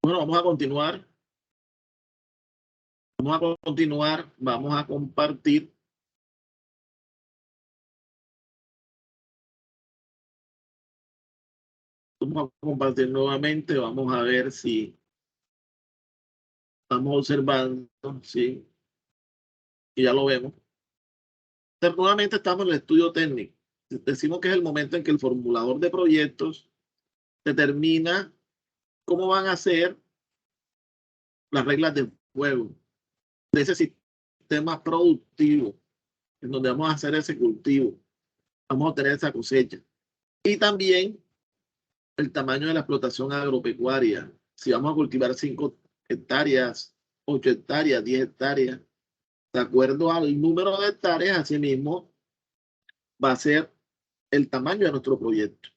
Bueno, vamos a continuar. Vamos a compartir. Vamos a compartir nuevamente. Vamos a ver si estamos observando, sí, y ya lo vemos. Pero nuevamente estamos en el estudio técnico. Decimos que es el momento en que el formulador de proyectos determina cómo van a ser las reglas del juego de ese sistema productivo, en donde vamos a hacer ese cultivo, vamos a obtener esa cosecha. Y también el tamaño de la explotación agropecuaria. Si vamos a cultivar 5 hectáreas, 8 hectáreas, 10 hectáreas, de acuerdo al número de hectáreas, así mismo va a ser el tamaño de nuestro proyecto.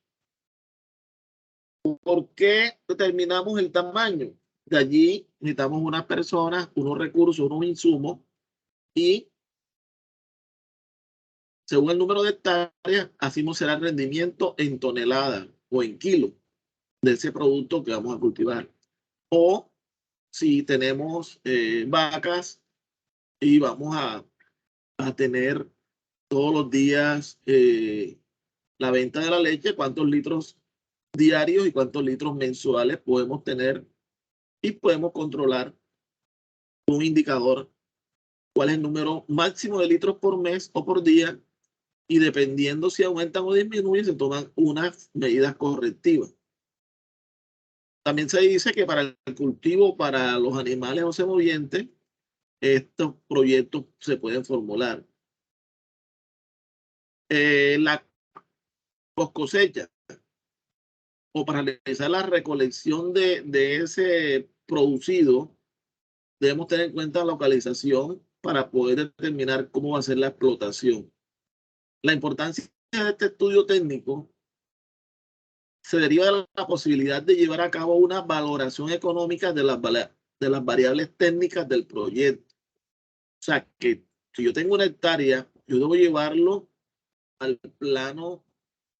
¿Por qué determinamos el tamaño? De allí necesitamos unas personas, unos recursos, unos insumos y según el número de hectáreas, así será el rendimiento en toneladas o en kilos de ese producto que vamos a cultivar. O si tenemos vacas y vamos a tener todos los días la venta de la leche, cuántos litros diarios y cuántos litros mensuales podemos tener y podemos controlar un indicador cuál es el número máximo de litros por mes o por día y dependiendo si aumentan o disminuyen se toman unas medidas correctivas. También se dice que para el cultivo para los animales o semovientes estos proyectos se pueden formular. La cosecha o para realizar la recolección de ese producido, debemos tener en cuenta la localización para poder determinar cómo va a ser la explotación. La importancia de este estudio técnico se deriva de la posibilidad de llevar a cabo una valoración económica de las variables técnicas del proyecto. O sea, que si yo tengo una hectárea, yo debo llevarlo al plano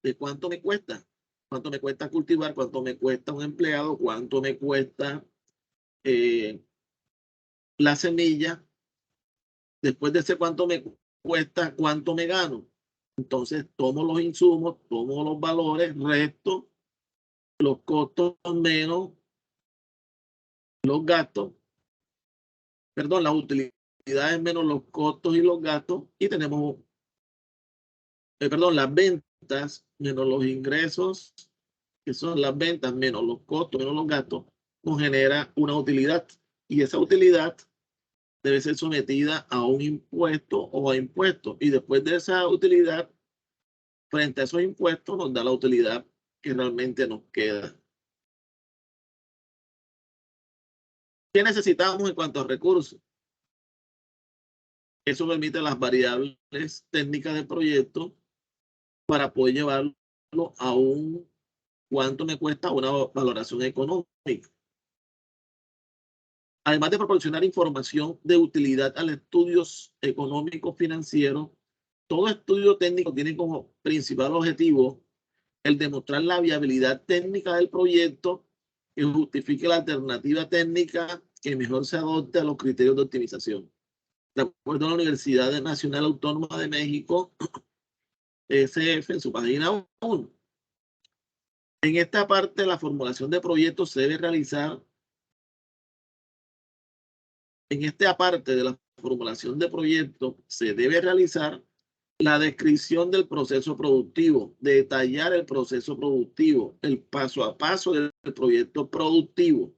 de cuánto me cuesta cultivar, cuánto me cuesta un empleado, cuánto me cuesta la semilla, después de ese cuánto me cuesta, cuánto me gano. Entonces tomo los insumos, tomo los valores, resto los costos menos los gastos, perdón, las utilidades menos los costos y los gastos, y tenemos, perdón, las ventas menos los ingresos, que son las ventas menos los costos menos los gastos, nos genera una utilidad. Y esa utilidad debe ser sometida a un impuesto o a impuestos. Y después de esa utilidad, frente a esos impuestos, nos da la utilidad que realmente nos queda. ¿Qué necesitamos en cuanto a recursos? Eso permite las variables técnicas del proyecto para poder llevarlo a un cuánto me cuesta una valoración económica. Además de proporcionar información de utilidad al estudios económicos financieros, todo estudio técnico tiene como principal objetivo el demostrar la viabilidad técnica del proyecto que justifique la alternativa técnica que mejor se adopte a los criterios de optimización. De acuerdo a la Universidad Nacional Autónoma de México, SF, en su página 1. En esta parte, la formulación de proyectos se debe realizar. En esta parte de la formulación de proyectos se debe realizar la descripción del proceso productivo, detallar el proceso productivo, el paso a paso del proyecto productivo,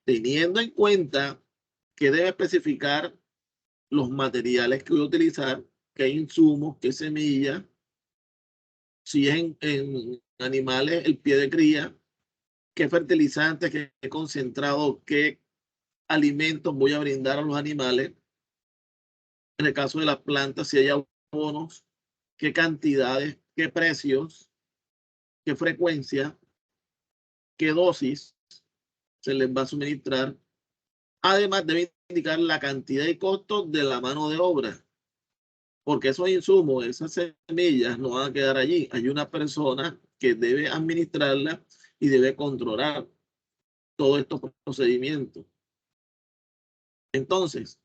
teniendo en cuenta que debe especificar los materiales que voy a utilizar, qué insumos, qué semillas, si es en animales, el pie de cría, qué fertilizantes, qué concentrado, qué alimentos voy a brindar a los animales. En el caso de las plantas, si hay abonos, qué cantidades, qué precios, qué frecuencia, qué dosis se les va a suministrar. Además, debe indicar la cantidad y costos de la mano de obra, porque esos insumos, esas semillas no van a quedar allí. Hay una persona que debe administrarla y debe controlar todos estos procedimientos. Entonces,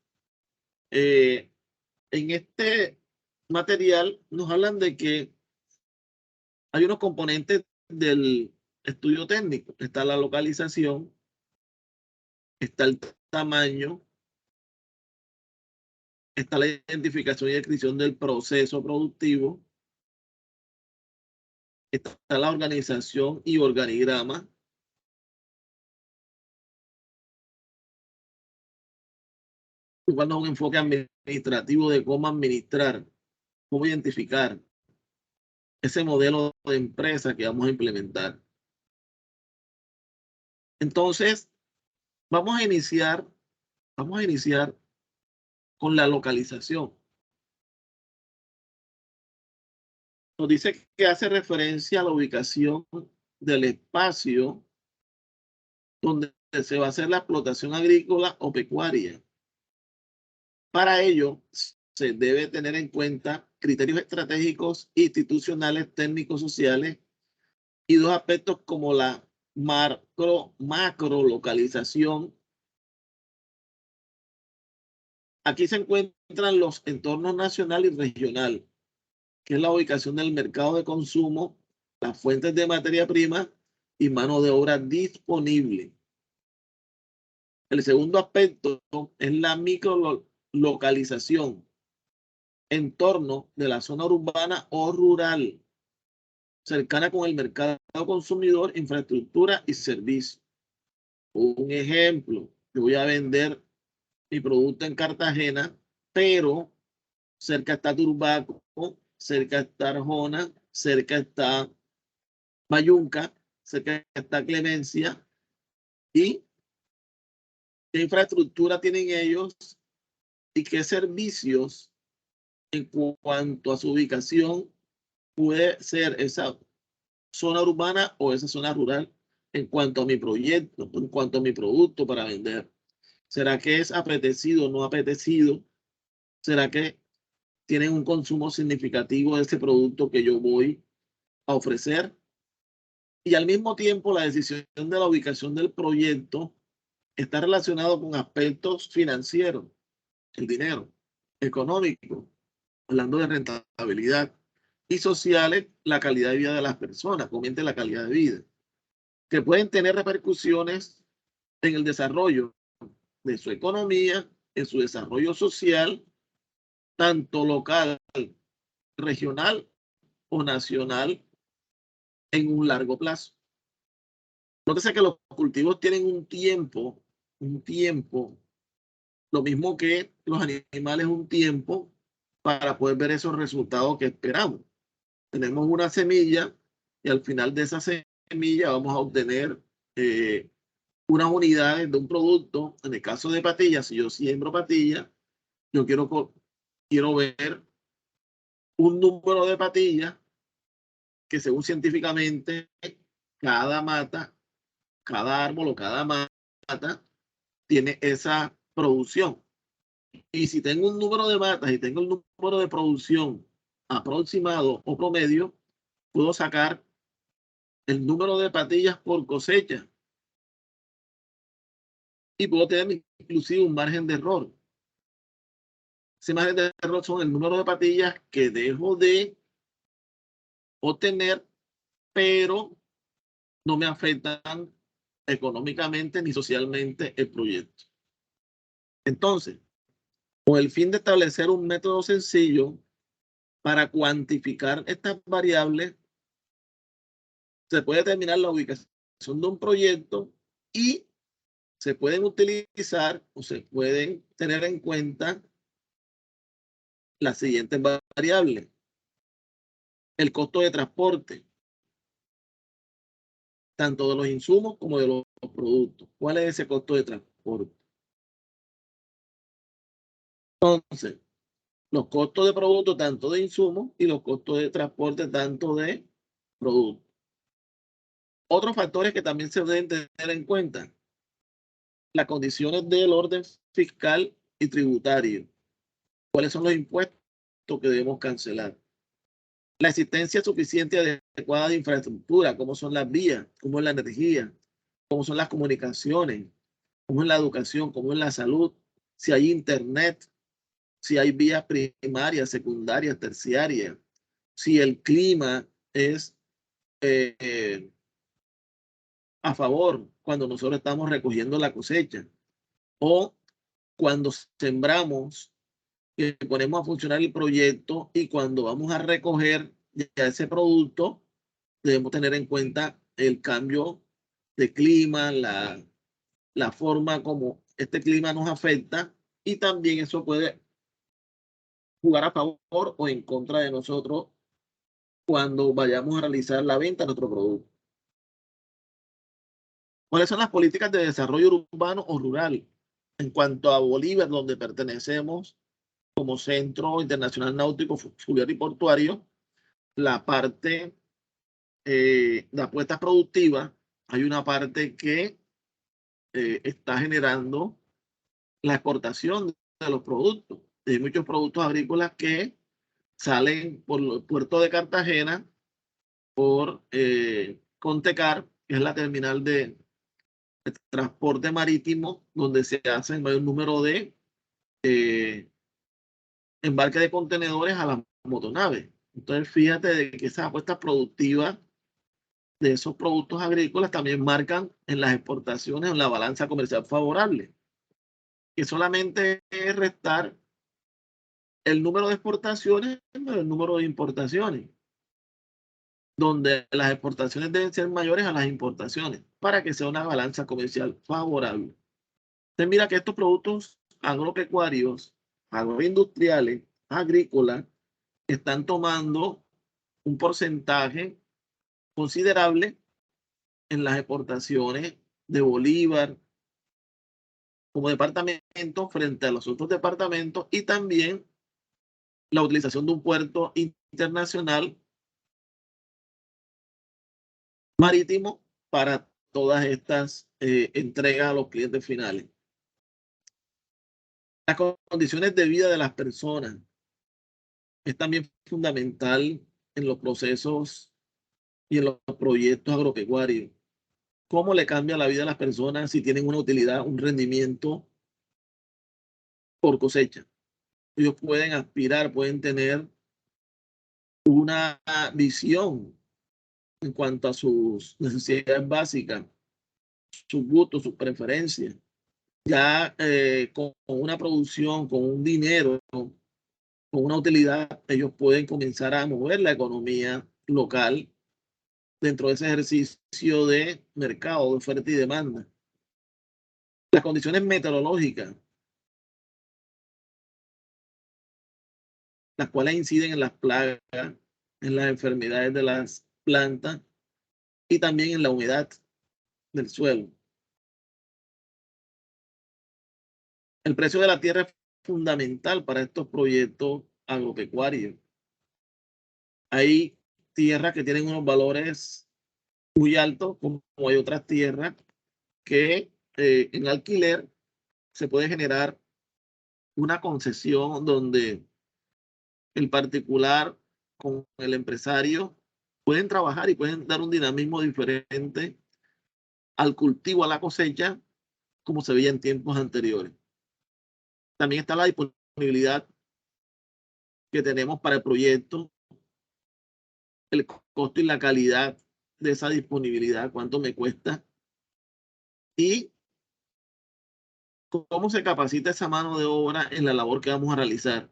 en este material nos hablan de que hay unos componentes del estudio técnico. Está la localización, está el tamaño, está la identificación y descripción del proceso productivo, está la organización y organigrama, igual un enfoque administrativo de cómo administrar, cómo identificar ese modelo de empresa que vamos a implementar. Entonces, vamos a iniciar con la localización. Nos dice que hace referencia a la ubicación del espacio donde se va a hacer la explotación agrícola o pecuaria. Para ello, se debe tener en cuenta criterios estratégicos, institucionales, técnicos, sociales y dos aspectos como la macro localización. Aquí se encuentran los entornos nacional y regional, que es la ubicación del mercado de consumo, las fuentes de materia prima y mano de obra disponible. El segundo aspecto es la microlocalización, en torno de la zona urbana o rural, cercana con el mercado consumidor, infraestructura y servicios. Un ejemplo, yo voy a vender mi producto en Cartagena, pero cerca está Turbaco, cerca está Arjona, cerca está Mayunca, cerca está Clemencia. ¿Y qué infraestructura tienen ellos y qué servicios en cuanto a su ubicación puede ser esa zona urbana o esa zona rural en cuanto a mi proyecto, en cuanto a mi producto para vender? ¿Será que es apetecido o no apetecido? ¿Será que tienen un consumo significativo de ese producto que yo voy a ofrecer? Y al mismo tiempo, la decisión de la ubicación del proyecto está relacionado con aspectos financieros, el dinero, económico, hablando de rentabilidad, y sociales, la calidad de vida de las personas, comience la calidad de vida, que pueden tener repercusiones en el desarrollo de su economía, en su desarrollo social, tanto local, regional o nacional, en un largo plazo. Nótese que los cultivos tienen un tiempo, lo mismo que los animales, un tiempo para poder ver esos resultados que esperamos. Tenemos una semilla y al final de esa semilla vamos a obtener unas unidades de un producto. En el caso de patillas, si yo siembro patillas, yo quiero ver un número de patillas que, según científicamente, cada mata, cada árbol o cada mata tiene esa producción. Y si tengo un número de matas y tengo el número de producción aproximado o promedio, puedo sacar el número de patillas por cosecha y puedo tener inclusive un margen de error. Ese margen de error son el número de patillas que dejo de obtener, pero no me afectan económicamente ni socialmente el proyecto. Entonces, con el fin de establecer un método sencillo para cuantificar estas variables, se puede determinar la ubicación de un proyecto y se pueden utilizar o se pueden tener en cuenta las siguientes variables. El costo de transporte, tanto de los insumos como de los productos. ¿Cuál es ese costo de transporte? Entonces, los costos de producto, tanto de insumos, y los costos de transporte, tanto de productos. Otros factores que también se deben tener en cuenta: las condiciones del orden fiscal y tributario. ¿Cuáles son los impuestos que debemos cancelar? La existencia suficiente y adecuada de infraestructura, cómo son las vías, cómo es la energía, cómo son las comunicaciones, cómo es la educación, cómo es la salud, si hay internet, si hay vías primarias, secundarias, terciarias, si el clima es a favor cuando nosotros estamos recogiendo la cosecha, o cuando sembramos, que ponemos a funcionar el proyecto, y cuando vamos a recoger ya ese producto, debemos tener en cuenta el cambio de clima, la forma como este clima nos afecta, y también eso puede jugar a favor o en contra de nosotros cuando vayamos a realizar la venta de nuestro producto. ¿Cuáles son las políticas de desarrollo urbano o rural? En cuanto a Bolívar, donde pertenecemos como Centro Internacional Náutico, Fluvial y Portuario, la parte de apuestas productivas, hay una parte que está generando la exportación de los productos. Hay muchos productos agrícolas que salen por el puerto de Cartagena, por Contecar, que es la terminal de transporte marítimo, donde se hacen un número de embarque de contenedores a las motonaves. Entonces, fíjate de que esas apuestas productivas de esos productos agrícolas también marcan en las exportaciones, en la balanza comercial favorable, que solamente es restar el número de exportaciones menos el número de importaciones, donde las exportaciones deben ser mayores a las importaciones para que sea una balanza comercial favorable. Entonces, mira que estos productos agropecuarios, agroindustriales, agrícolas, están tomando un porcentaje considerable en las exportaciones de Bolívar como departamento frente a los otros departamentos, y también la utilización de un puerto internacional marítimo para todas estas entregas a los clientes finales. Las condiciones de vida de las personas es también fundamental en los procesos y en los proyectos agropecuarios. ¿Cómo le cambia la vida a las personas si tienen una utilidad, un rendimiento por cosecha? Ellos pueden aspirar, pueden tener una visión en cuanto a sus necesidades básicas, sus gustos, sus preferencias. Ya con una producción, con un dinero, con una utilidad, ellos pueden comenzar a mover la economía local dentro de ese ejercicio de mercado, de oferta y demanda. Las condiciones meteorológicas, las cuales inciden en las plagas, en las enfermedades de las plantas y también en la humedad del suelo. El precio de la tierra es fundamental para estos proyectos agropecuarios. Hay tierras que tienen unos valores muy altos, como hay otras tierras que en alquiler se puede generar una concesión donde el particular con el empresario pueden trabajar y pueden dar un dinamismo diferente al cultivo, a la cosecha, como se veía en tiempos anteriores. También está la disponibilidad que tenemos para el proyecto, el costo y la calidad de esa disponibilidad, cuánto me cuesta, y cómo se capacita esa mano de obra en la labor que vamos a realizar.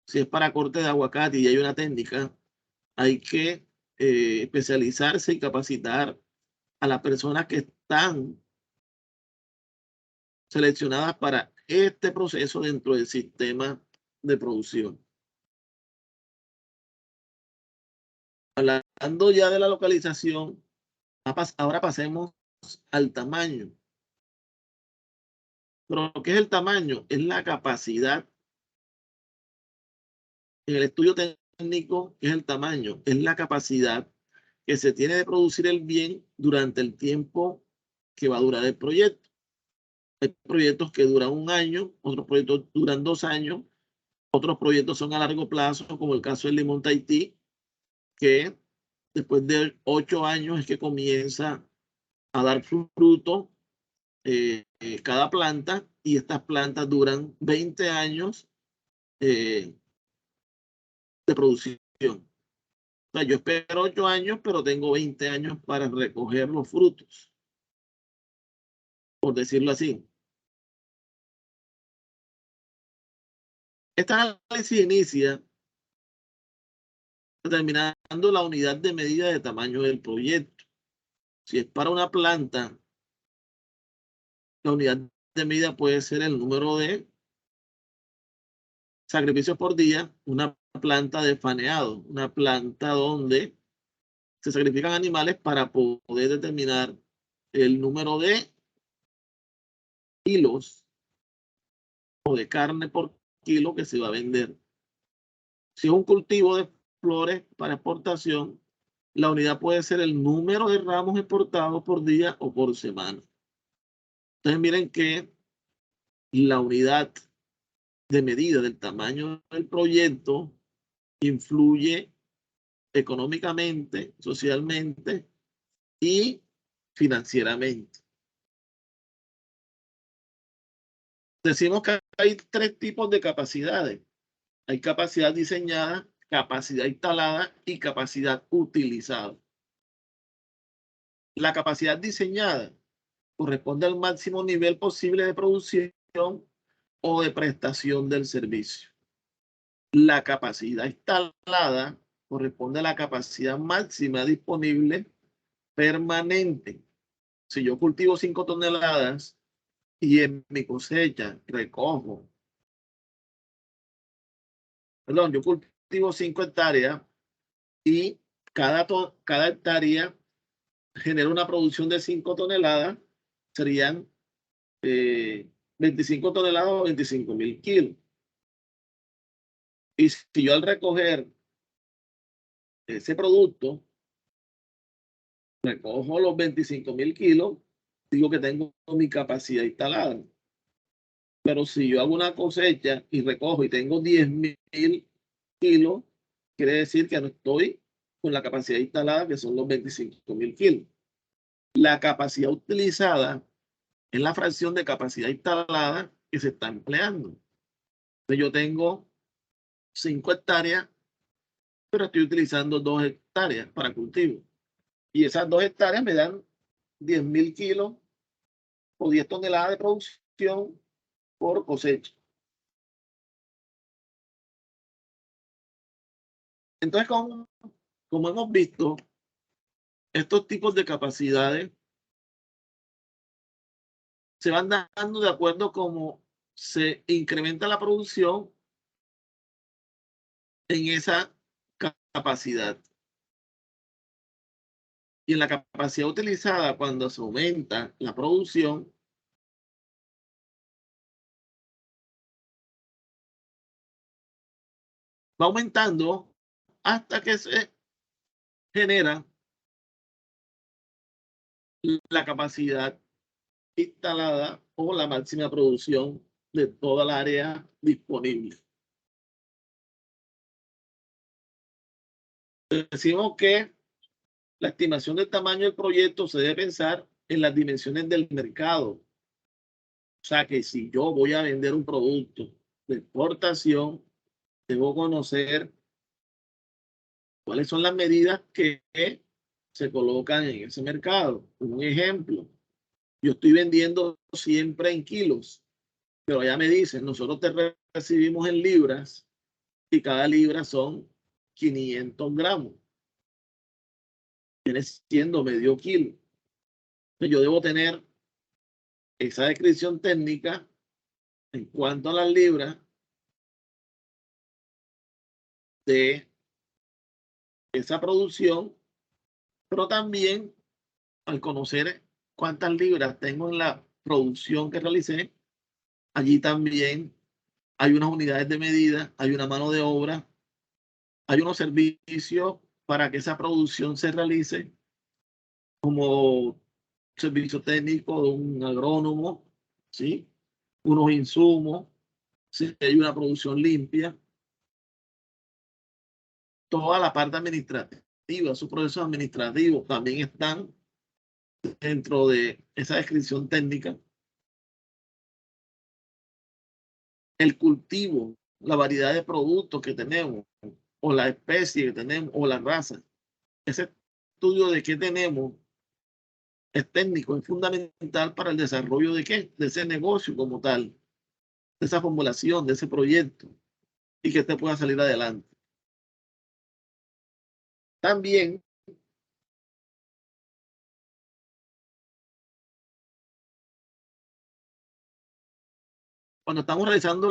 Si es para corte de aguacate y hay una técnica, hay que especializarse y capacitar a las personas que están seleccionadas para este proceso dentro del sistema de producción. Hablando ya de la localización, ahora pasemos al tamaño. Pero ¿qué es el tamaño? Es la capacidad. En el estudio técnico, ¿qué es el tamaño? Es la capacidad que se tiene de producir el bien durante el tiempo que va a durar el proyecto. Hay proyectos que duran un año, otros proyectos duran 2 años, otros proyectos son a largo plazo, como el caso del Limón Tahití, que después de 8 años es que comienza a dar fruto cada planta, y estas plantas duran 20 años de producción. O sea, yo espero 8 años, pero tengo 20 años para recoger los frutos, por decirlo así. Este análisis inicia determinando la unidad de medida de tamaño del proyecto. Si es para una planta, la unidad de medida puede ser el número de sacrificios por día, una planta de faneado, una planta donde se sacrifican animales para poder determinar el número de kilos o de carne por kilo que se va a vender. Si es un cultivo de flores para exportación, la unidad puede ser el número de ramos exportados por día o por semana. Entonces miren que la unidad de medida del tamaño del proyecto influye económicamente, socialmente y financieramente. Decimos que hay 3 tipos de capacidades. Hay capacidad diseñada, capacidad instalada y capacidad utilizada. La capacidad diseñada corresponde al máximo nivel posible de producción o de prestación del servicio. La capacidad instalada corresponde a la capacidad máxima disponible permanente. Si yo cultivo 5 toneladas y en mi cosecha recojo, yo cultivo 5 hectáreas y cada hectárea genera una producción de 5 toneladas, serían 25 toneladas o 25.000 kilos. Y si yo al recoger ese producto, recojo los 25.000 kilos, digo que tengo mi capacidad instalada. Pero si yo hago una cosecha y recojo y tengo 10.000 kilos, quiere decir que no estoy con la capacidad instalada, que son los 25.000 kilos. La capacidad utilizada es la fracción de capacidad instalada que se está empleando. Entonces yo tengo 5 hectáreas, pero estoy utilizando 2 hectáreas para cultivo. Y esas 2 hectáreas me dan 10.000 kilos o 10 toneladas de producción por cosecha. Entonces, como hemos visto, estos tipos de capacidades se van dando de acuerdo a cómo se incrementa la producción en esa capacidad. Y en la capacidad utilizada, cuando se aumenta la producción, va aumentando hasta que se genera la capacidad instalada o la máxima producción de toda la área disponible. Decimos que la estimación del tamaño del proyecto se debe pensar en las dimensiones del mercado. O sea que si yo voy a vender un producto de exportación, debo conocer cuáles son las medidas que se colocan en ese mercado. Un ejemplo, yo estoy vendiendo siempre en kilos, pero ya me dicen, nosotros te recibimos en libras y cada libra son 500 gramos. Viene siendo medio kilo. Entonces yo debo tener esa descripción técnica en cuanto a las libras de esa producción, pero también al conocer cuántas libras tengo en la producción que realicé, allí también hay unas unidades de medida, hay una mano de obra, hay unos servicios para que esa producción se realice, como servicio técnico de un agrónomo, ¿sí? Unos insumos, ¿sí? Hay una producción limpia, toda la parte administrativa, sus procesos administrativos también están dentro de esa descripción técnica, el cultivo, la variedad de productos que tenemos, o la especie que tenemos, o la raza. Ese estudio de qué tenemos es técnico, es fundamental para el desarrollo de qué, de ese negocio como tal, de esa formulación, de ese proyecto, y que este pueda salir adelante. También, cuando estamos realizando la